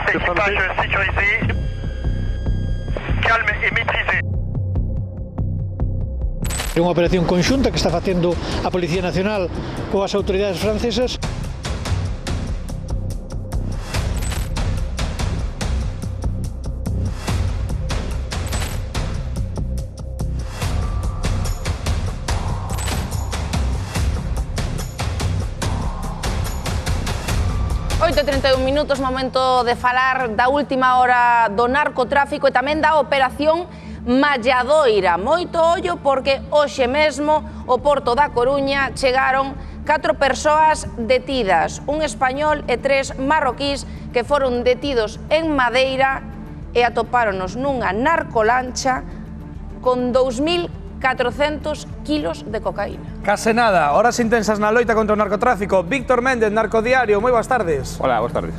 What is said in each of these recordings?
Équipage sécurisé. Calme et maîtrisé. É unha operación conxunta que está facendo a Policía Nacional coas autoridades francesas. Oito 31 minutos, momento de falar da última hora do narcotráfico e tamén da operación Malladoira. Moito ollo porque hoxe mesmo o Porto da Coruña chegaron 4 persoas detidas, un español e 3 marroquís que foron detidos en Madeira e atopáronos nunha narcolancha con 2.400 kilos de cocaína. Case nada, horas intensas na loita contra o narcotráfico. Víctor Méndez, Narcodiario, moi boas tardes. Hola, boas tardes.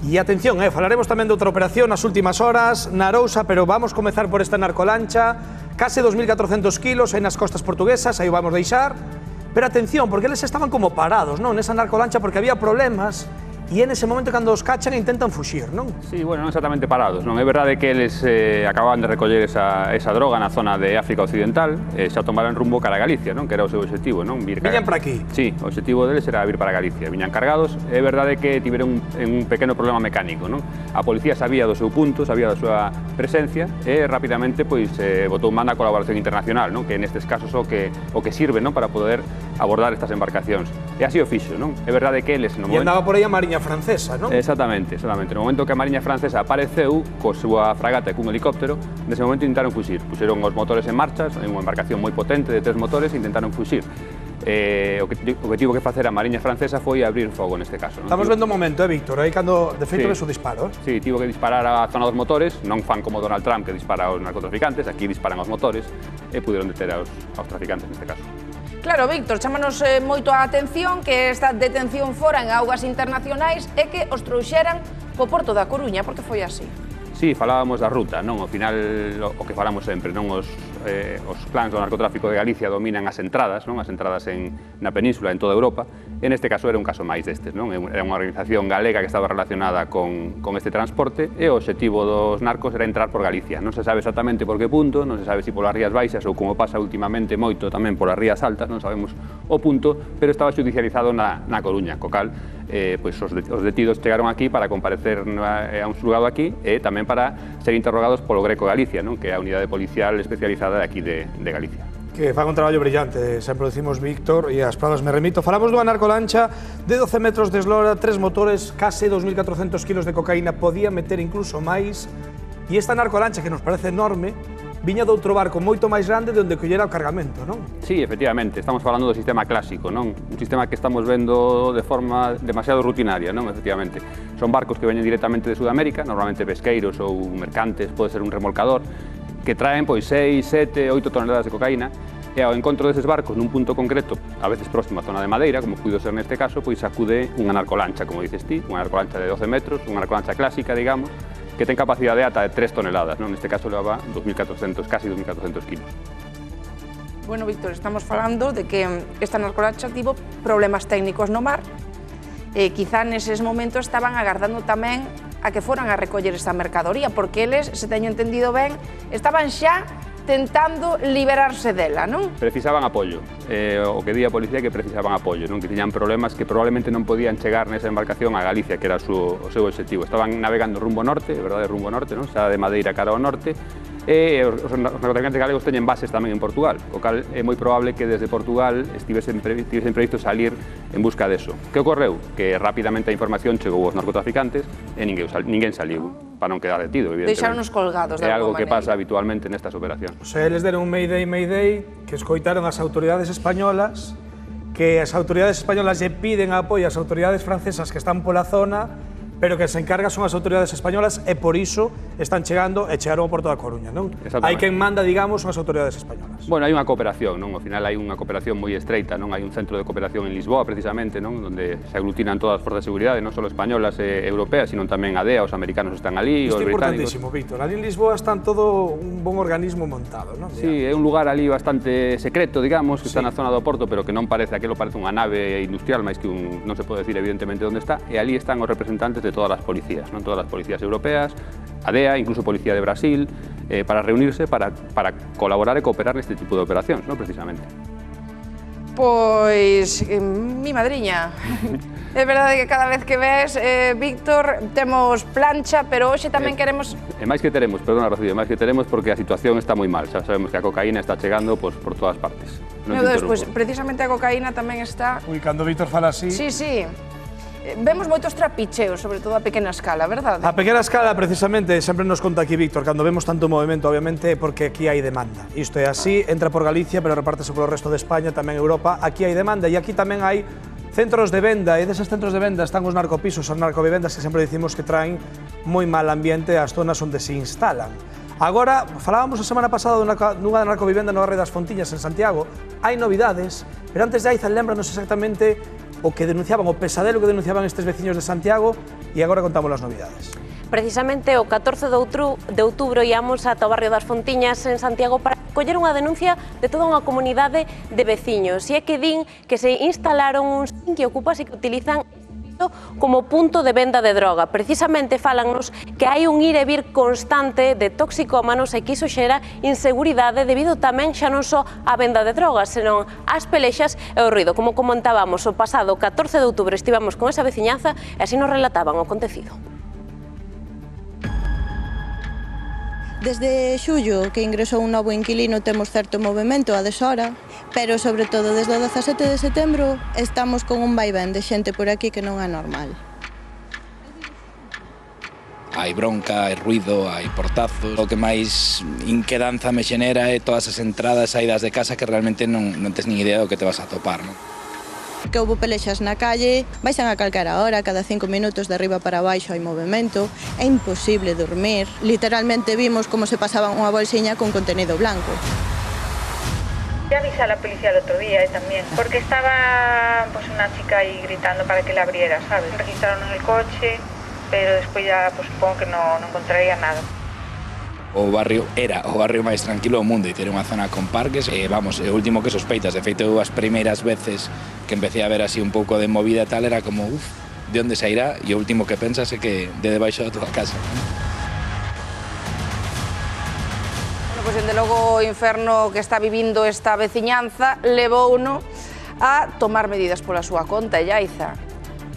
E atención, falaremos tamén de outra operación nas últimas horas na Arousa, pero vamos comezar por esta narcolancha, case 2.400 kilos aí nas costas portuguesas, aí o vamos deixar. Pero atención, porque eles estaban como parados, non, nesa narcolancha, porque había problemas, e en ese momento cando os cachan intentan fuxir, non? Sí, bueno, non exactamente parados, non? É verdade que eles acababan de recoller esa droga na zona de África Occidental e xa tomaron rumbo cara a Galicia, non? Que era o seu objetivo, non? Viñan para aquí? Sí, o objetivo deles era vir para Galicia. Viñan cargados, é verdade que tiveron un pequeno problema mecánico, non? A policía sabía do seu punto, sabía da súa presencia e rapidamente pois botou manda a colaboración internacional, non? Que nestes casos o que sirve, non? Para poder abordar estas embarcacións. E así o fixo, non? É verdade que eles no momento... E andaba por aí a Mariña Francesa, non? Exactamente. No momento que a Mariña Francesa apareceu co súa fragata e cun helicóptero, nese momento intentaron fuxir. Puxeron os motores en marcha, en unha embarcación moi potente de 3 motores e intentaron fuxir. O que tivo que facer a Mariña Francesa foi abrir fogo neste caso, non? Estamos vendo un momento, Víctor, aí cando de feito ves o disparo. Sí, tivo que disparar a zona dos motores, non fan como Donald Trump que dispara aos narcotraficantes, aquí disparan aos motores e puderon deter aos traficantes neste caso. Claro, Víctor, chámanos moito a atención que esta detención fora en augas internacionais e que os trouxeran co Porto da Coruña, porque foi así. Sí, falábamos da ruta, non? Ao final, o que falamos sempre, non? Os clans do narcotráfico de Galicia dominan as entradas, non? As entradas na península, en toda Europa. En este caso era un caso máis destes, non? Era unha organización galega que estaba relacionada con este transporte e o objetivo dos narcos era entrar por Galicia. Non se sabe exactamente por que punto, non se sabe se polas Rías Baixas ou como pasa últimamente moito tamén polas Rías Altas, non sabemos o punto, pero estaba judicializado na Coruña, co cal pois os detidos chegaron aquí para comparecer a un xulgado aquí e tamén para ser interrogados polo Greco Galicia, non? Que é a unidade policial especializada de aquí de Galicia. Que fan un traballo brillante, sempre decimos, Víctor, e as prazas me remito. Falamos dunha narcolancha de 12 metros de eslora, 3 motores, case 2.400 kilos de cocaína, podía meter incluso máis, e esta narcolancha, que nos parece enorme, viña de outro barco moito máis grande de onde collera o cargamento, non? Sí, efectivamente, estamos falando do sistema clásico, non? Un sistema que estamos vendo de forma demasiado rutinaria, non? Efectivamente, son barcos que veñen directamente de Sudamérica, normalmente pesqueiros ou mercantes, pode ser un remolcador, que traen pois 6, 7, 8 toneladas de cocaína e ao encontro deses barcos nun punto concreto, a veces próximo á zona de Madeira, como puido ser neste caso, pois acude unha narcolancha, como dices ti, unha narcolancha de 12 metros, unha narcolancha clásica, digamos, que ten capacidade ata de 3 toneladas, non? Neste caso levaba 2.400, casi 2.400 kilos. Bueno, Víctor, estamos falando de que esta narcolancha tivo problemas técnicos no mar e quizá neses momentos estaban agardando tamén a que foran a recoller esta mercadoría, porque eles, se teño entendido ben, estaban xa tentando liberarse dela, non? Precisaban apoio. O que di a policía é que precisaban apoio, non? Que tiñan problemas que probablemente non podían chegar nesa embarcación a Galicia, que era o seu objetivo. Estaban navegando rumbo norte, verdade, rumbo norte, non? Xa de Madeira cara ao norte, e os narcotraficantes galegos teñen bases tamén en Portugal, o cal é moi probable que desde Portugal estivesen previsto salir en busca deso. Que ocorreu? Que rapidamente a información chegou aos narcotraficantes e ninguén saliu, para non quedar detido, evidentemente. Deixaron-nos colgados de alguma maneira. É algo que maneira. pasa habitualmente nestas operacións. O sea, eles deron un mayday, que escoitaron as autoridades españolas, que as autoridades españolas lle piden apoio ás autoridades francesas que están pola zona, pero que se encarga son as autoridades españolas e por iso están chegando e chegaron ao Porto da Coruña, non? Hai quen manda, digamos, son as autoridades españolas. Bueno, hai unha cooperación, non? Ao final hai unha cooperación moi estreita, non? Hai un centro de cooperación en Lisboa, precisamente, non? Donde se aglutinan todas as forzas de seguridade, non só españolas e europeas, sino tamén a DEA, os americanos están ali, os británicos. Isto é importantísimo, Víctor. Ali en Lisboa están todo un bon organismo montado, non? Sí, é un lugar ali bastante secreto, digamos, que está na zona do Porto, pero que non parece, aquilo parece unha nave industrial, máis que non se pode decir evidentemente onde está, e ali están os representantes de de todas las policías, ¿no? Todas las policías europeas, a DEA, incluso Policía de Brasil, para reunirse, para colaborar e cooperar neste tipo de operacións, ¿no? Precisamente. Pois, mi madriña. É verdade que cada vez que ves, Víctor, temos plancha, pero hoxe tamén queremos... É máis que teremos, perdona, Rocío, é máis que teremos porque a situación está moi mal. Xa sabemos que a cocaína está chegando por todas partes. Meu Deus, pois precisamente a cocaína tamén está... Ui, cando Víctor fala así... Sí, sí. Vemos moitos trapicheos, sobre todo a pequena escala, verdade? A pequena escala, precisamente, sempre nos conta aquí Víctor, cando vemos tanto movimento, obviamente, é porque aquí hai demanda. Isto é así, entra por Galicia, pero repártese polo resto de España, tamén Europa, aquí hai demanda, e aquí tamén hai centros de venda, e deses centros de venda están os narcopisos, as narcovivendas que sempre dicimos que traen moi mal ambiente ás zonas onde se instalan. Agora, falábamos a semana pasada dunha narcovivenda no barrio das Fontiñas, en Santiago, hai novidades, pero antes de Aizan, lembranos exactamente o que denunciaban, o pesadelo que denunciaban estes veciños de Santiago, e agora contamos as novidades. Precisamente o 14 de outubro íamos ata o barrio das Fontiñas en Santiago para coller unha denuncia de toda unha comunidade de veciños. E é que din que se instalaron uns inquiocupas e que utilizan como punto de venda de droga. Precisamente fálannos que hai un ir e vir constante de toxicómanos e que iso xera inseguridade debido tamén xa non só á venda de drogas, senón ás pelexas e o ruido. Como comentábamos, o pasado 14 de outubro estivamos con esa veciñanza e así nos relataban o acontecido. Desde xullo que ingresou un novo inquilino temos certo movimento a deshora, pero sobre todo desde o 17 de setembro estamos con un vaivén de xente por aquí que non é normal. Hai bronca, hai ruido, hai portazos. O que máis inquedanza me xenera é todas as entradas e saídas de casa que realmente non tes nin idea do que te vas a topar, non? Que houve pelexas na calle, baixan a calquera hora, cada 5 minutos de arriba para baixo hai movimento, é imposible dormir. Literalmente vimos como se pasaban unha bolsiña con contenido blanco. Ya avisé a la policía el otro día también, porque estaba pues una chica ahí gritando para que la abriera, ¿sabes? Registraron en el coche, pero después ya pues supongo que no encontraría nada. O barrio era o barrio máis tranquilo do mundo e ter unha zona con parques, vamos, é o último que sospeitas. De feito, as primeiras veces que empecé a ver así un pouco de movida e tal, era como, de onde sairá? E o último que pensas é que de debaixo da tua casa. Bueno, pois, dende logo, o inferno que está vivindo esta veciñanza levouno a tomar medidas pola súa conta, Yaiza.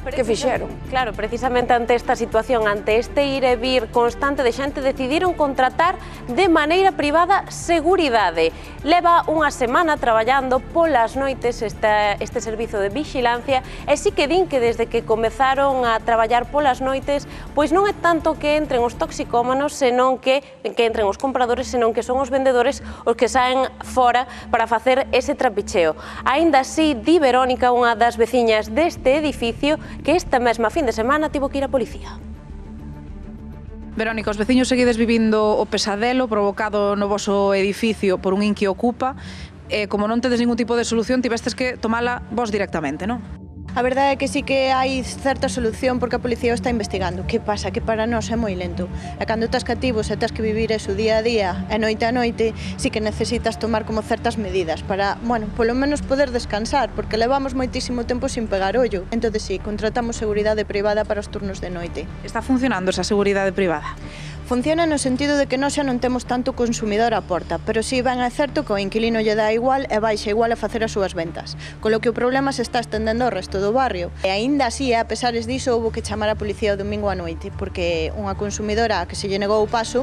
Que fixeron? Claro, precisamente ante esta situación, ante este ir e vir constante de xente, decidiron contratar de maneira privada seguridade. Leva unha semana traballando polas noites este servizo de vixilancia e sí que din que desde que comezaron a traballar polas noites, pois non é tanto que entren os toxicómanos, senón que entren os compradores, senón que son os vendedores os que saen fora para facer ese trapicheo. Aínda así, di Verónica, unha das veciñas deste edificio, que esta mesma fin de semana tivo que ir a policía. Verónica, os veciños seguides vivindo o pesadelo provocado no voso edificio por un inquiocupa, e como non tedes ningún tipo de solución, tivestes que tomala vos directamente, non? A verdade é que sí que hai certa solución porque a policía o está investigando. Que pasa? Que para nós é moi lento. E cando estás cativos e tens que vivir eso día a día e noite a noite, sí que necesitas tomar como certas medidas para, bueno, polo menos poder descansar, porque levamos moitísimo tempo sin pegar ollo. Entón, sí, contratamos seguridade privada para os turnos de noite. Está funcionando esa seguridade privada? Funciona no sentido de que nós xa non temos tanto consumidor á porta, pero si ben é certo que o inquilino lle dá igual e baixa igual a facer as súas ventas, con lo que o problema se está estendendo ao resto do barrio. E aínda así, a pesares diso, houve que chamar a policía o domingo á noite, porque unha consumidora que se lle negou o paso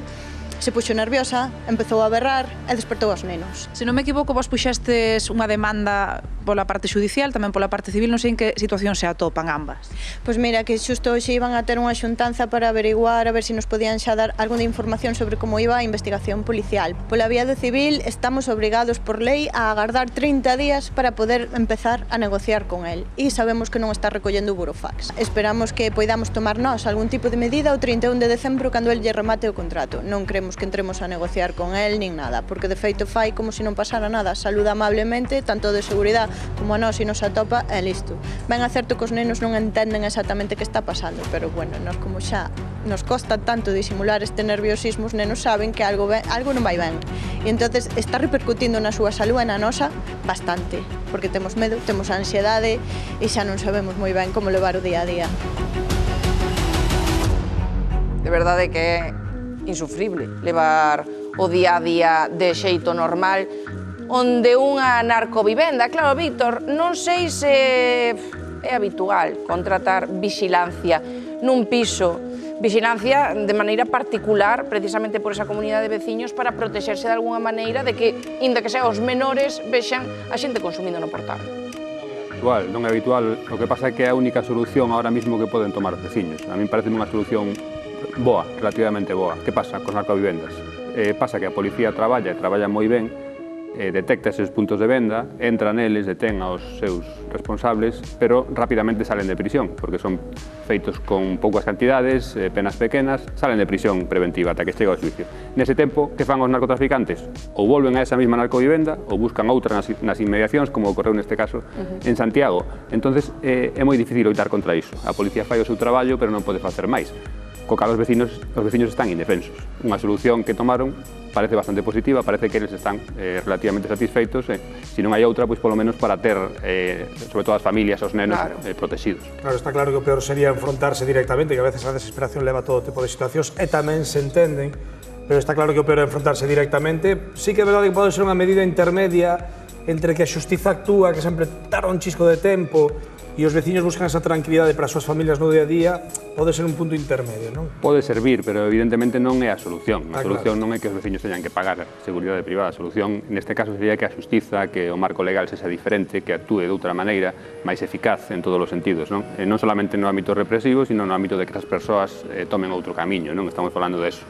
se puxo nerviosa, empezou a berrar e despertou aos nenos. Se non me equivoco, vos puxestes unha demanda pola parte judicial, tamén pola parte civil, non sei en que situación se atopan ambas. Pois mira, que xusto hoxe iban a ter unha xuntanza para averiguar a ver se nos podían xa dar algunha información sobre como iba a investigación policial. Pola vía do civil estamos obrigados por lei a agardar 30 días para poder empezar a negociar con el e sabemos que non está recollendo o burofax. Esperamos que poidamos tomar nós algún tipo de medida o 31 de decembro cando el lle remate o contrato. Non cremos que entremos a negociar con el nin nada, porque de feito fai como se non pasara nada, saluda amablemente, tanto de seguridade como a nós, e nos atopa, e listo. Ben é certo que os nenos non entenden exactamente que está pasando, pero bueno, nós como xa nos costa tanto disimular este nerviosismo, os nenos saben que algo non vai ben. E entonces está repercutindo na súa salud e na nosa bastante, porque temos medo, temos ansiedade e xa non sabemos moi ben como levar o día a día. de verdade que é insufrible levar o día a día de xeito normal onde unha narcovivenda. Claro, Víctor, non sei se é habitual contratar vixilancia nun piso, vixilancia de maneira particular, precisamente por esa comunidade de veciños, para protexerse de alguna maneira de que, inda que sean os menores, vexan a xente consumindo no portal. Igual, non é habitual, o que pasa é que é a única solución ahora mismo que poden tomar os veciños. A min parece unha solución boa, relativamente boa. Que pasa cos narcovivendas? Pasa que a policía traballa moi ben, detecta eses puntos de venda, entra neles, detén aos seus responsables, pero rapidamente salen de prisión, porque son feitos con poucas cantidades, penas pequenas, salen de prisión preventiva ata que chega ao xuicio. Nese tempo, que fan os narcotraficantes? Ou volven a esa mesma narcovivenda, ou buscan outra nas inmediacións, como ocorreu neste caso en Santiago. Entonces, é moi difícil loitar contra iso. A policía fai o seu traballo, pero non pode facer máis. Co cal os veciños están indefensos. Unha solución que tomaron parece bastante positiva, parece que eles están relativamente satisfeitos, se non hai outra, pois polo menos para ter, sobre todo as familias, os nenos, protegidos. Claro, está claro que o peor sería enfrontarse directamente, que a veces a desesperación leva a todo tipo de situacións, e tamén se entenden, pero está claro que o peor é enfrontarse directamente. Sí que é verdade que pode ser unha medida intermedia entre que a xustiza actúa, que sempre tarda un chisco de tempo, e os veciños buscan esa tranquilidade para as súas familias no día a día, pode ser un punto intermedio, non? Pode servir, pero evidentemente non é a solución. A solución non é que os veciños teñan que pagar seguridade privada. A solución, neste caso, sería que a xustiza, que o marco legal sexa diferente, que actúe de outra maneira, máis eficaz en todos os sentidos, non? Non solamente no ámbito represivo, sino no ámbito de que as persoas tomen outro camiño, non? Estamos falando de eso.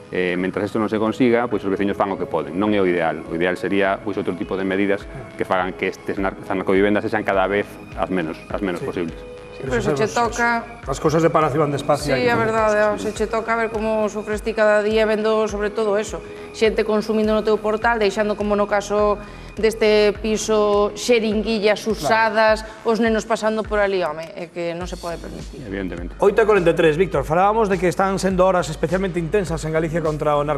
Mentras isto non se consiga, pois os veciños fan o que poden. Non é o ideal. O ideal sería pois outro tipo de medidas que fagan que estas narcovivendas sexan cada vez as menos posibles. Pero se che toca... As cousas de paración de espacio. Sí, é verdade, se che toca ver como sufres ti cada día vendo sobre todo eso. Xente consumindo no teu portal, deixando como no caso deste piso xeringuillas usadas, os nenos pasando por ali, home, é que non se pode permitir. Evidentemente. 8:43, Víctor, falábamos de que están sendo horas especialmente intensas en Galicia contra o narcotráfico.